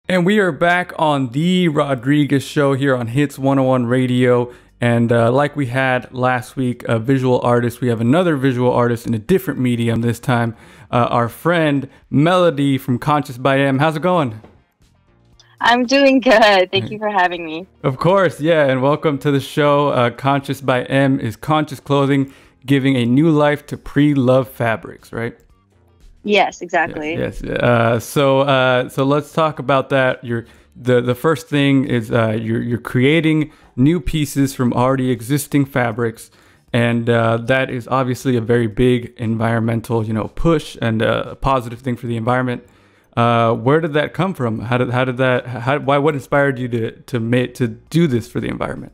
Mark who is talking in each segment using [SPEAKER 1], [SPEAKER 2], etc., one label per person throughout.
[SPEAKER 1] And we are back on the Rodriguez Show here on Hits 101 Radio. And like we had last week, a visual artist, we have another visual artist in a different medium this time. Our friend Melody from Conscious by M. How's it going?
[SPEAKER 2] I'm doing good. Thank you for having me.
[SPEAKER 1] Of course, yeah. And welcome to the show. Conscious by M is conscious clothing, giving a new life to pre-loved fabrics, right?
[SPEAKER 2] Yes, exactly.
[SPEAKER 1] Yes. So let's talk about that. The first thing is you're creating new pieces from already existing fabrics, and that is obviously a very big environmental, push and a positive thing for the environment. Where did that come from? What inspired you to do this for the environment?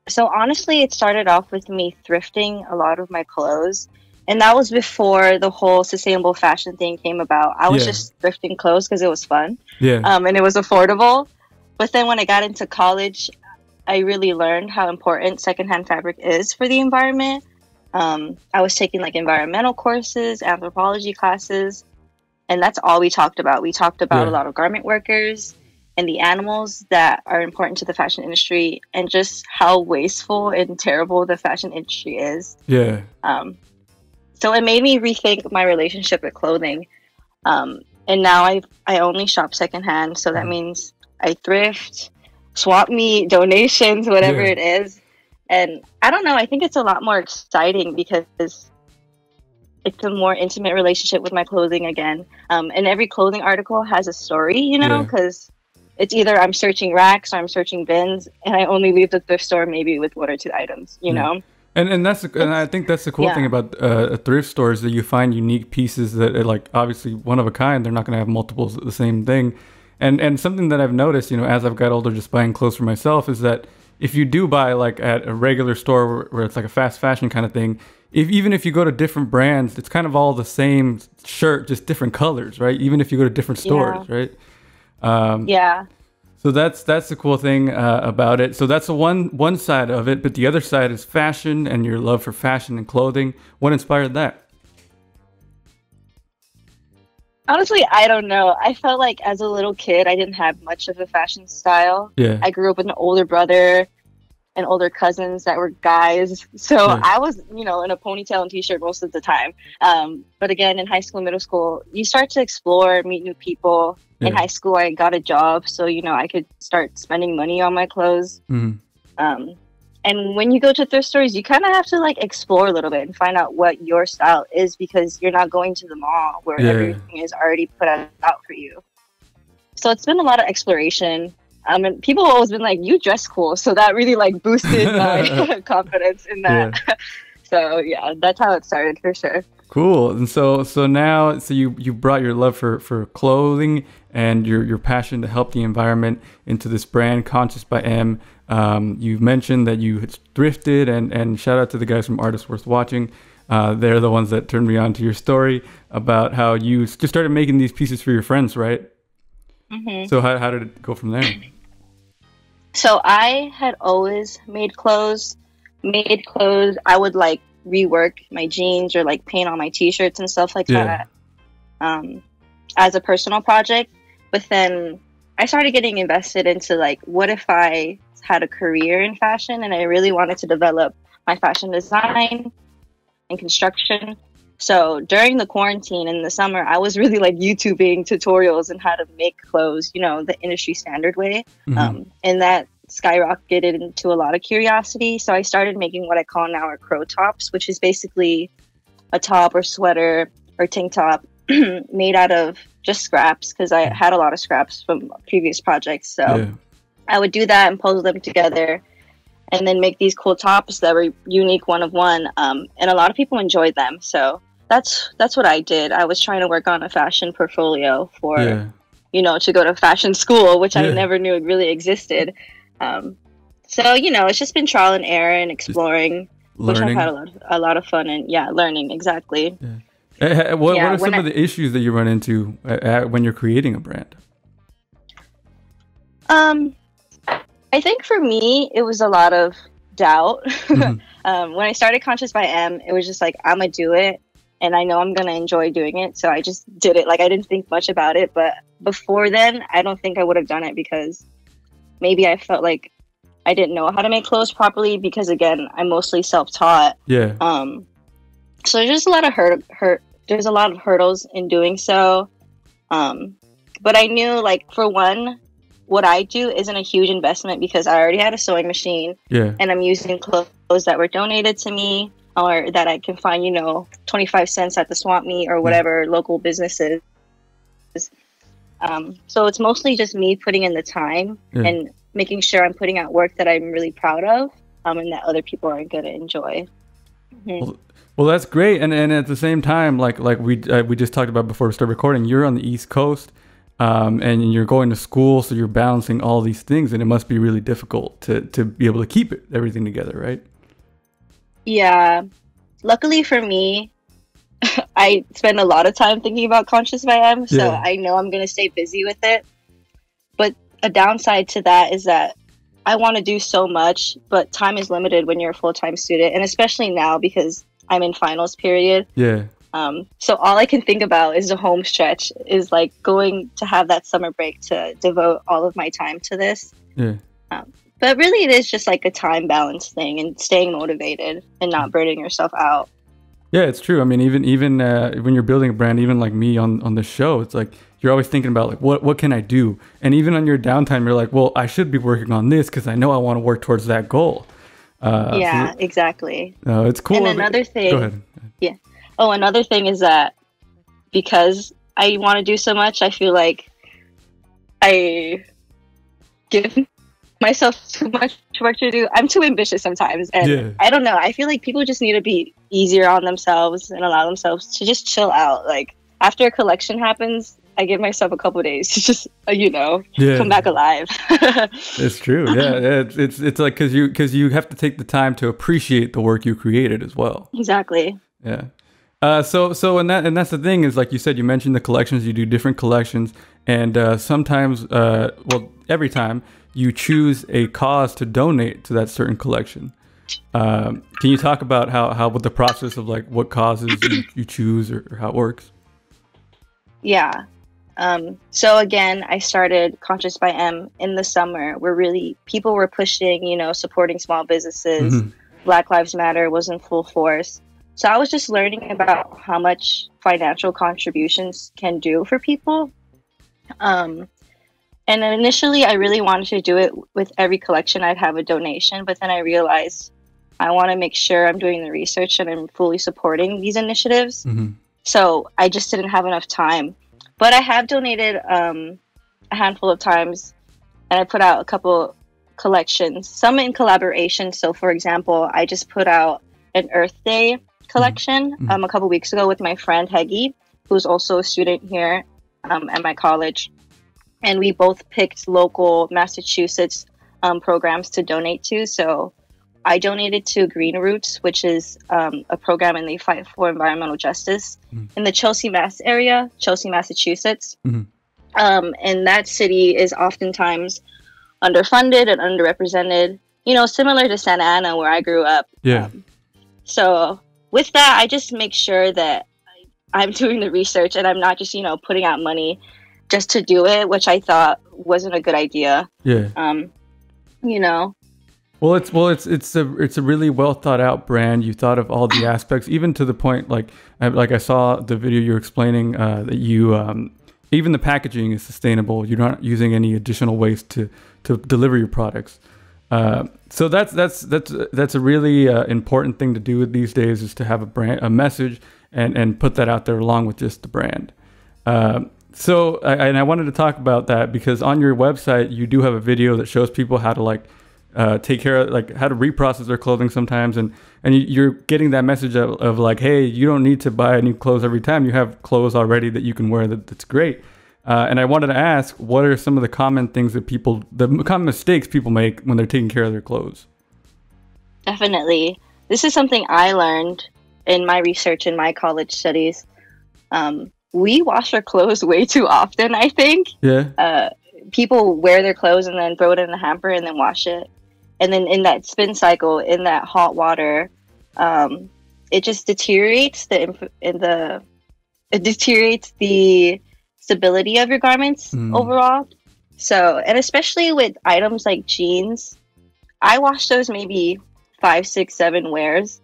[SPEAKER 2] So honestly, it started off with me thrifting a lot of my clothes. And that was before the whole sustainable fashion thing came about. I was just thrifting clothes because it was fun.
[SPEAKER 1] Yeah.
[SPEAKER 2] And it was affordable. But then when I got into college, I really learned how important secondhand fabric is for the environment. I was taking like environmental courses, anthropology classes, and that's all we talked about. We talked about a lot of garment workers and the animals that are important to the fashion industry and just how wasteful and terrible the fashion industry is.
[SPEAKER 1] Yeah.
[SPEAKER 2] So it made me rethink my relationship with clothing. And now I only shop secondhand. So that means I thrift, swap meet, donations, whatever it is. And I don't know, I think it's a lot more exciting because it's a more intimate relationship with my clothing again. And every clothing article has a story, because it's either I'm searching racks or I'm searching bins, and I only leave the thrift store maybe with one or two items, you know?
[SPEAKER 1] And I think that's the cool thing about a thrift store is that you find unique pieces that are like obviously one of a kind. They're not going to have multiples of the same thing. And something that I've noticed, as I've got older, just buying clothes for myself, is that if you do buy like at a regular store where it's like a fast fashion kind of thing, even if you go to different brands, it's kind of all the same shirt, just different colors, right? Even if you go to different stores, right? So that's the cool thing about it. So that's the one side of it, but the other side is fashion and your love for fashion and clothing. What inspired that?
[SPEAKER 2] Honestly, I don't know. I felt like as a little kid, I didn't have much of a fashion style.
[SPEAKER 1] Yeah.
[SPEAKER 2] I grew up with an older brother and older cousins that were guys. So I was, in a ponytail and t-shirt most of the time. But again, in high school and middle school, you start to explore, meet new people. In high school, I got a job. So, I could start spending money on my clothes. And when you go to thrift stores, you kind of have to like explore a little bit and find out what your style is because you're not going to the mall where everything is already put out for you. So it's been a lot of exploration. And people have always been like, you dress cool. So that really like boosted my confidence in that. So yeah, that's how it started for sure.
[SPEAKER 1] Cool. And so now you brought your love for clothing and your passion to help the environment into this brand, Conscious by M. You've mentioned that you had thrifted and shout out to the guys from Artists Worth Watching. They're the ones that turned me on to your story about how you just started making these pieces for your friends, right? So how did it go from there?
[SPEAKER 2] So I had always made clothes. I would like rework my jeans or like paint on my t-shirts and stuff like that as a personal project. But then I started getting invested into like, what if I had a career in fashion and I really wanted to develop my fashion design and construction. So during the quarantine in the summer, I was really like YouTubing tutorials on how to make clothes, the industry standard way. And that skyrocketed into a lot of curiosity. So I started making what I call now our crow tops, which is basically a top or sweater or tank top made out of just scraps because I had a lot of scraps from previous projects. So I would do that and puzzle them together and then make these cool tops that were unique, one of one. And a lot of people enjoyed them. So that's what I did. I was trying to work on a fashion portfolio for, to go to fashion school, which I never knew it really existed. So, it's just been trial and error and exploring, which I've had a lot of fun and learning. Exactly.
[SPEAKER 1] What are some of the issues that you run into when you're creating a brand?
[SPEAKER 2] I think for me, it was a lot of doubt. When I started Conscious by M, it was just like, I'm gonna do it. and I know I'm gonna enjoy doing it, so I just did it. Like I didn't think much about it, but before then, I don't think I would have done it because maybe I felt like I didn't know how to make clothes properly because again, I'm mostly self-taught.
[SPEAKER 1] Yeah.
[SPEAKER 2] So there's just a lot of there's a lot of hurdles in doing so. But I knew, like, for one, what I do isn't a huge investment because I already had a sewing machine.
[SPEAKER 1] Yeah.
[SPEAKER 2] And I'm using clothes that were donated to me or that I can find, 25 cents at the swamp meet or whatever local businesses. So it's mostly just me putting in the time and making sure I'm putting out work that I'm really proud of and that other people are going to enjoy. Mm-hmm.
[SPEAKER 1] Well, that's great. And at the same time, like we just talked about before we start recording, you're on the East Coast. And you're going to school, so you're balancing all these things, and it must be really difficult to be able to keep everything together, right?
[SPEAKER 2] Yeah. Luckily for me, I spend a lot of time thinking about Conscious by M, so I know I'm going to stay busy with it. But a downside to that is that I want to do so much, but time is limited when you're a full-time student, and especially now because I'm in finals period.
[SPEAKER 1] Yeah.
[SPEAKER 2] So all I can think about is the home stretch, is like going to have that summer break to devote all of my time to this.
[SPEAKER 1] Yeah.
[SPEAKER 2] But really it is just like a time balance thing and staying motivated and not burning yourself out.
[SPEAKER 1] Yeah, it's true. I mean, even when you're building a brand, even like me on the show, it's like you're always thinking about like what can I do? And even on your downtime, you're like, well, I should be working on this because I know I want to work towards that goal.
[SPEAKER 2] Exactly.
[SPEAKER 1] It's cool.
[SPEAKER 2] And another thing.
[SPEAKER 1] Go ahead.
[SPEAKER 2] Yeah. Oh, another thing is that because I want to do so much, I feel like I give myself too much work to do. I'm too ambitious sometimes. And I don't know. I feel like people just need to be easier on themselves and allow themselves to just chill out. Like after a collection happens, I give myself a couple days to just, come back alive.
[SPEAKER 1] It's true. Yeah. It's like because you have to take the time to appreciate the work you created as well.
[SPEAKER 2] Exactly.
[SPEAKER 1] Yeah. So and that's the thing is, like you said, you mentioned the collections, you do different collections, and sometimes, every time you choose a cause to donate to that certain collection. Can you talk about how with the process of like what causes you choose or how it works?
[SPEAKER 2] Yeah. So again, I started Conscious by M in the summer where people were pushing, supporting small businesses. Mm-hmm. Black Lives Matter was in full force. So I was just learning about how much financial contributions can do for people. And initially, I really wanted to do it with every collection. I'd have a donation, but then I realized I want to make sure I'm doing the research and I'm fully supporting these initiatives. Mm-hmm. So I just didn't have enough time. But I have donated a handful of times, and I put out a couple collections, some in collaboration. So, for example, I just put out an Earth Day collection a couple weeks ago with my friend Heggy, who's also a student here at my college, and we both picked local Massachusetts programs to donate to. So I donated to Green Roots, which is a program in the fight for environmental justice in the Chelsea, Massachusetts. And that city is oftentimes underfunded and underrepresented, similar to Santa Ana where I grew up. So with that, I just make sure that I'm doing the research and I'm not just, putting out money just to do it, which I thought wasn't a good idea.
[SPEAKER 1] Well, it's a really well thought out brand. You thought of all the aspects, even to the point like I saw the video you're explaining that you even the packaging is sustainable. You're not using any additional waste to deliver your products. So that's a really important thing to do these days, is to have a message and put that out there along with just the brand. So I wanted to talk about that because on your website you do have a video that shows people how to take care of, like, how to reprocess their clothing sometimes, and you're getting that message of like, hey, you don't need to buy new clothes every time. You have clothes already that you can wear that's great. And I wanted to ask, what are some of the common things the common mistakes people make when they're taking care of their clothes?
[SPEAKER 2] Definitely. This is something I learned in my research in my college studies. We wash our clothes way too often, I think. People wear their clothes and then throw it in the hamper and then wash it. And then in that spin cycle, in that hot water, it just deteriorates it deteriorates the stability of your garments overall. So, and especially with items like jeans, I wash those maybe 5, 6, 7 wears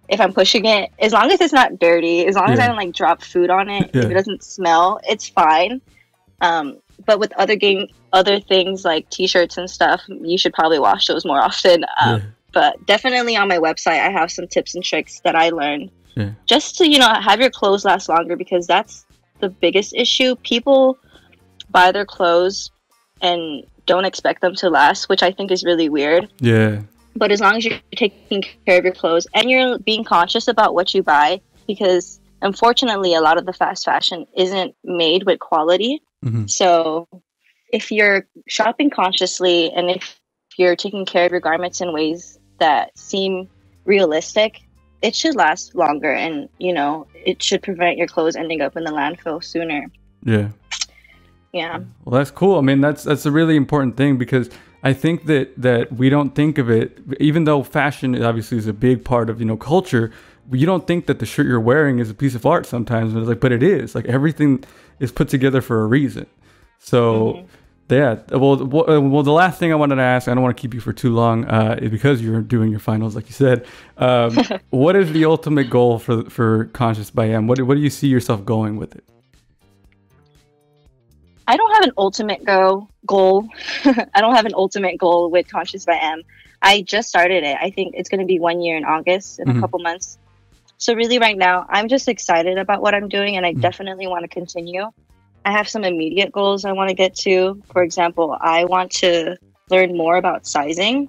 [SPEAKER 2] if I'm pushing it. As long as it's not dirty, as long as I don't like drop food on it, if it doesn't smell, it's fine. But with other things like t-shirts and stuff, you should probably wash those more often. But definitely on my website, I have some tips and tricks that I learned just to, you know, have your clothes last longer, because that's the biggest issue. People buy their clothes and don't expect them to last, which I think is really weird.
[SPEAKER 1] Yeah.
[SPEAKER 2] But as long as you're taking care of your clothes and you're being conscious about what you buy, because unfortunately a lot of the fast fashion isn't made with quality. So if you're shopping consciously and if you're taking care of your garments in ways that seem realistic, it should last longer, and you know, it should prevent your clothes ending up in the landfill sooner. Yeah.
[SPEAKER 1] Well, that's cool. I mean, that's a really important thing, because I think that we don't think of it, even though fashion obviously is a big part of, you know, culture. You don't think that the shirt you're wearing is a piece of art sometimes, but it is. Like, everything is put together for a reason. So well, the last thing I wanted to ask, I don't want to keep you for too long, because you're doing your finals, like you said. What is the ultimate goal for Conscious by M? What do you see yourself going with it?
[SPEAKER 2] I don't have an ultimate goal. I don't have an ultimate goal with Conscious by M. I just started it. I think it's going to be 1 year in August, in a couple months. So really right now, I'm just excited about what I'm doing, and I definitely want to continue. I have some immediate goals I want to get to. For example, I want to learn more about sizing.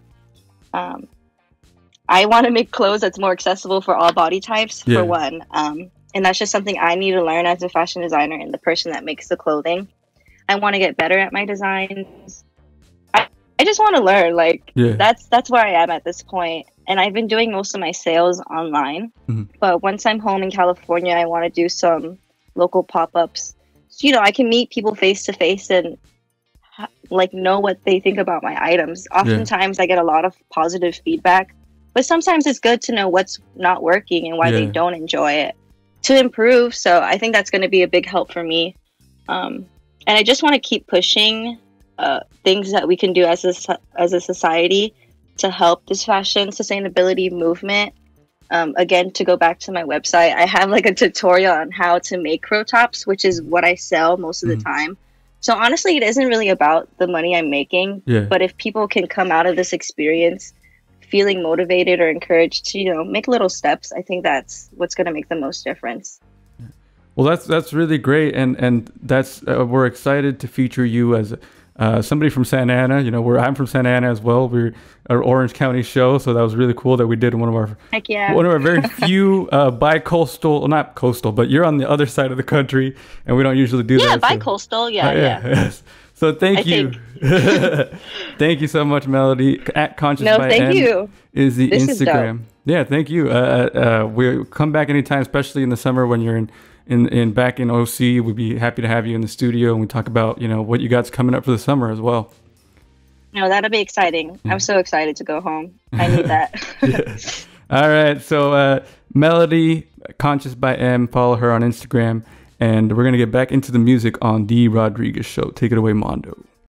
[SPEAKER 2] I want to make clothes that's more accessible for all body types, for one. And that's just something I need to learn as a fashion designer and the person that makes the clothing. I want to get better at my designs. I just want to learn. Like, that's where I am at this point. And I've been doing most of my sales online. But once I'm home in California, I want to do some local pop-ups. So, you know, I can meet people face to face and like know what they think about my items. Oftentimes I get a lot of positive feedback, but sometimes it's good to know what's not working and why they don't enjoy it to improve. So I think that's going to be a big help for me. And I just want to keep pushing things that we can do as a society to help this fashion sustainability movement. Again, to go back to my website, I have like a tutorial on how to make crop tops, which is what I sell most of the time. So honestly, it isn't really about the money I'm making, but if people can come out of this experience feeling motivated or encouraged to, you know, make little steps, I think that's what's going to make the most difference.
[SPEAKER 1] Well, that's really great, and that's we're excited to feature you as somebody from Santa Ana. You know, I'm from Santa Ana as well. We're an Orange County show, so that was really cool that we did one of our very few bi-coastal, well, not coastal, but you're on the other side of the country, and we don't usually do that.
[SPEAKER 2] Yeah, bi-coastal,
[SPEAKER 1] yes. So thank you. Thank you so much, Melody. At Conscious by
[SPEAKER 2] thank
[SPEAKER 1] M
[SPEAKER 2] you.
[SPEAKER 1] Is the Instagram. Yeah, thank you. We come back anytime, especially in the summer when you're in back in OC. We'd be happy to have you in the studio, and we talk about, you know, what you got coming up for the summer as well.
[SPEAKER 2] No, that'll be exciting. I'm so excited to go home. I need that.
[SPEAKER 1] All right. So Melody, Conscious by M, follow her on Instagram. And we're going to get back into the music on The Rodriguez Show. Take it away, Mondo.